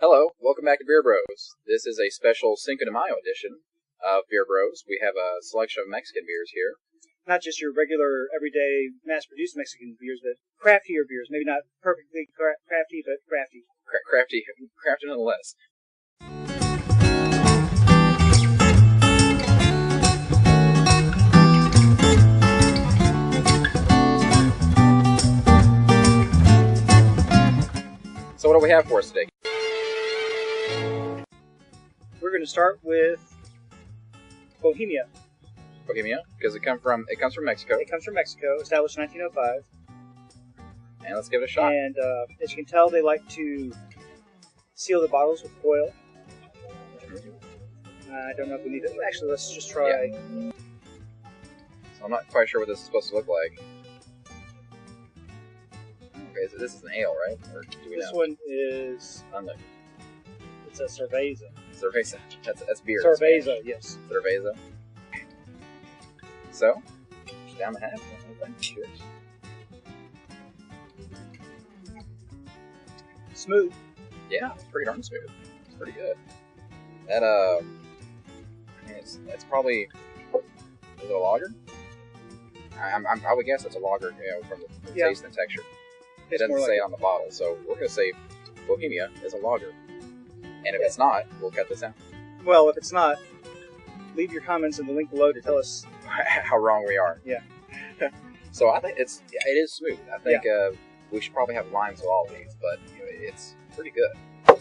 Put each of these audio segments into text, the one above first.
Hello, welcome back to Beer Bros. This is a special Cinco de Mayo edition of Beer Bros. We have a selection of Mexican beers here. Not just your regular, everyday, mass-produced Mexican beers, but craftier beers. Maybe not perfectly crafty, but crafty. Crafty nonetheless. So what do we have for us today? We're going to start with Bohemia. Bohemia, because it comes from Mexico. It comes from Mexico, established in 1905. And let's give it a shot. And as you can tell, they like to seal the bottles with foil. I don't know if we need to. Actually, let's just try. Yeah. So I'm not quite sure what this is supposed to look like. Okay, so this is an ale, right? Or do we This know? one is. It's a cerveza. Cerveza. That's beer. Cerveza, yes. Cerveza. So, down the hatch. Cheers. Smooth. Yeah, it's pretty darn smooth. It's pretty good. That I mean, it's probably, is it a lager? I would guess it's a lager, from the taste and texture. It doesn't say it on the bottle, so we're going to say Bohemia is a lager. And if it's not, we'll cut this out. Well, if it's not, leave your comments in the link below to tell us how wrong we are. Yeah. So I think it is smooth. I think we should probably have limes with all of these, but it's pretty good.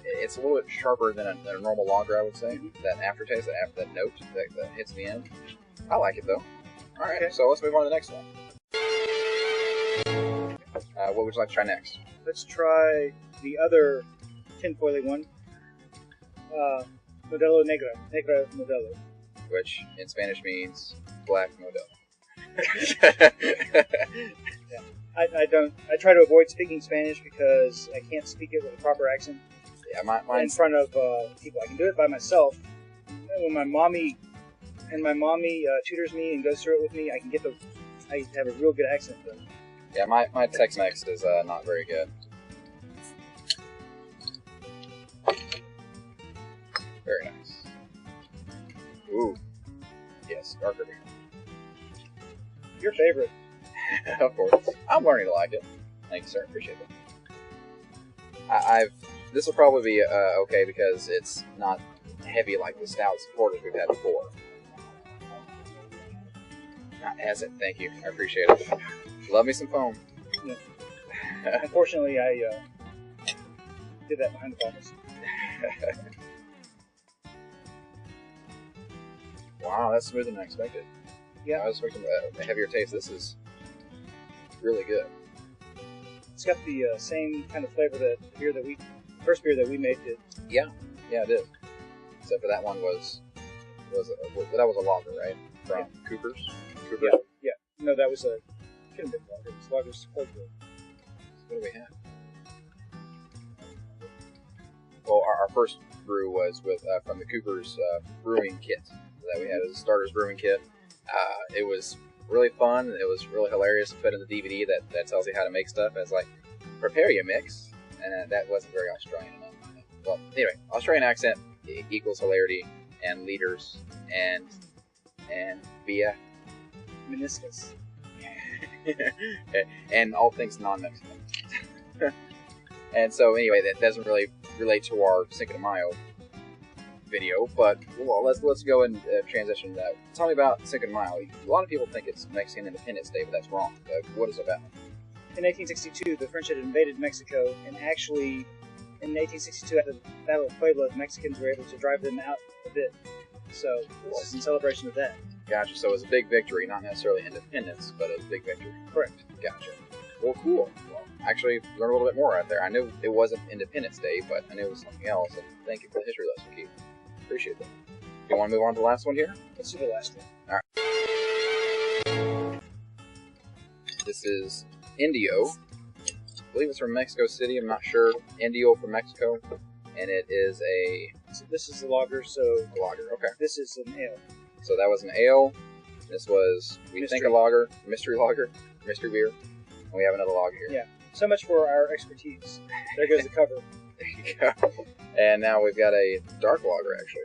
It's a little bit sharper than a normal lager, I would say. Mm-hmm. That aftertaste, that note that hits the end. I like it though. All right, okay. So let's move on to the next one. What would you like to try next? Let's try the other tinfoily one. Modelo Negra Modelo. Which in Spanish means black Modelo. Yeah. I try to avoid speaking Spanish because I can't speak it with a proper accent. Yeah, mine in front of people. I can do it by myself. When my mommy tutors me and goes through it with me, I have a real good accent though. Yeah, my Tex-Mex is not very good. Very nice. Ooh. Yes, darker beer. Your favorite. Of course. I'm learning to like it. Thank you, sir. Appreciate it. This will probably be okay because it's not heavy like the stouts and porters we've had before. Not as it. Thank you. I appreciate it. Love me some foam. Yeah. Unfortunately, I did that behind the bottles. Wow, that's smoother than I expected. Yeah. I was expecting a heavier taste. This is really good. It's got the same kind of flavor that the first beer that we made did. Yeah, it is. Except for that one was a lager, right? From Cooper's. Cooper. Yeah. No, that was a. Couldn't have been lager. It was lager's cold brew. What do we have? Well, our first brew was with from the Cooper's brewing kit that we had as a starter's brewing kit. It was really fun. It was really hilarious to put in the DVD that tells you how to make stuff. And it's like, prepare your mix. And that wasn't very Australian enough. Well, anyway, Australian accent equals hilarity and leaders and via meniscus. And all things non-Mexican. And so anyway, that doesn't really relate to our Cinco de Mayo video, but well, let's go and transition to that. Tell me about Cinco de Mayo. A lot of people think it's Mexican Independence Day, but that's wrong. What is it about? In 1862, the French had invaded Mexico, and actually, in 1862, after the Battle of Puebla, the Mexicans were able to drive them out a bit. So, this is in celebration of that. Gotcha. So it was a big victory, not necessarily independence, but a big victory. Correct. Gotcha. Well, cool. Well, actually, learned a little bit more out there. I knew it wasn't Independence Day, but I knew it was something else. And thank you for the history lesson, Keith. Appreciate that. You want to move on to the last one here? Let's do the last one. All right. This is Indio. I believe it's from Mexico City. I'm not sure. Indio from Mexico, and it is a. So this is the lager. So a lager. Okay. This is an ale. So that was an ale. This was, we Mystery. think, a lager, mystery beer. And we have another lager here. Yeah. So much for our expertise. There goes the cover. There you go. And now we've got a dark lager, actually.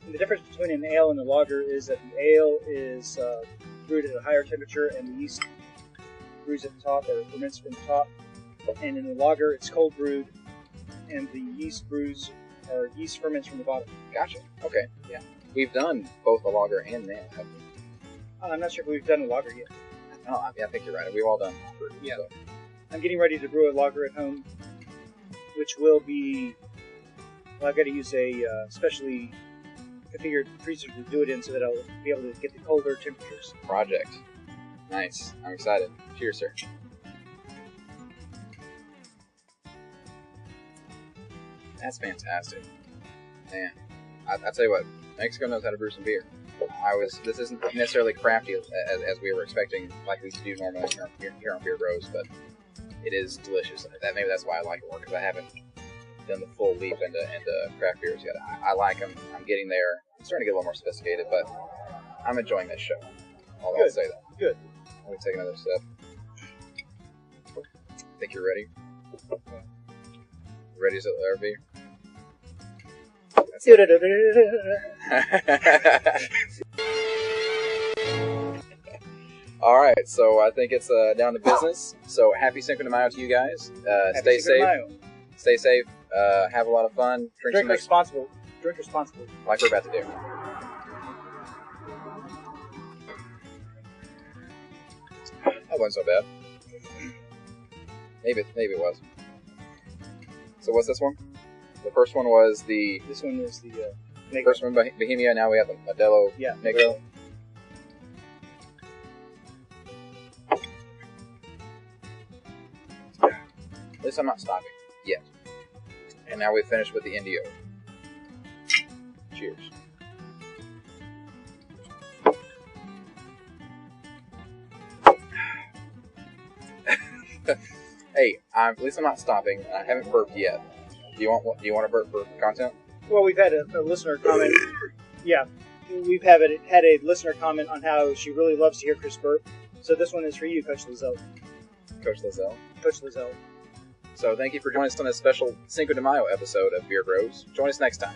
And the difference between an ale and a lager is that the ale is brewed at a higher temperature and the yeast brews at the top or ferments from the top. And in the lager, it's cold brewed and the yeast ferments from the bottom. Gotcha. Okay. Yeah. We've done both the lager and the ale, haven't we? I'm not sure if we've done a lager yet. Oh, I think you're right. We've all done brew. Yeah. So. I'm getting ready to brew a lager at home, which will be... Well, I've got to use a specially configured freezer to do it in so that I'll be able to get the colder temperatures. Project. Nice. I'm excited. Cheers, sir. That's fantastic. Man, I tell you what, Mexico knows how to brew some beer. This isn't necessarily crafty as we were expecting, like we do normally here on Beer Bros, but it is delicious. Maybe that's why I like it more, because I haven't done the full leap into craft beers yet. I like them. I'm getting there. I'm starting to get a little more sophisticated, but I'm enjoying this show. I'll say that. Good. Let me take another sip. Think you're ready? Ready as it'll ever be? Alright, so I think it's down to business. So happy Cinco de Mayo to you guys. Stay safe. Stay safe. Have a lot of fun. Drink responsibly. Drink responsibly. Like we're about to do. That wasn't so bad. Maybe it was. So what's this one? The first one was the... This one is the Negro. First one, Bohemia. Now we have the Modelo Negro. At least I'm not stopping yet. And now we finished with the Indio. Cheers. Hey, at least I'm not stopping. I haven't burped yet. Do you want to burp for content? Well, we've had a listener comment. Yeah, we've had a listener comment on how she really loves to hear Chris burp. So this one is for you, Coach Lizelle. Coach Lizelle. Coach Lizelle. So thank you for joining us on this special Cinco de Mayo episode of Beer Bros. Join us next time.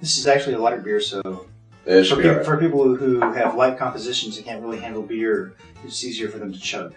This is actually a lighter beer, so for people who have light compositions and can't really handle beer, it's easier for them to chug.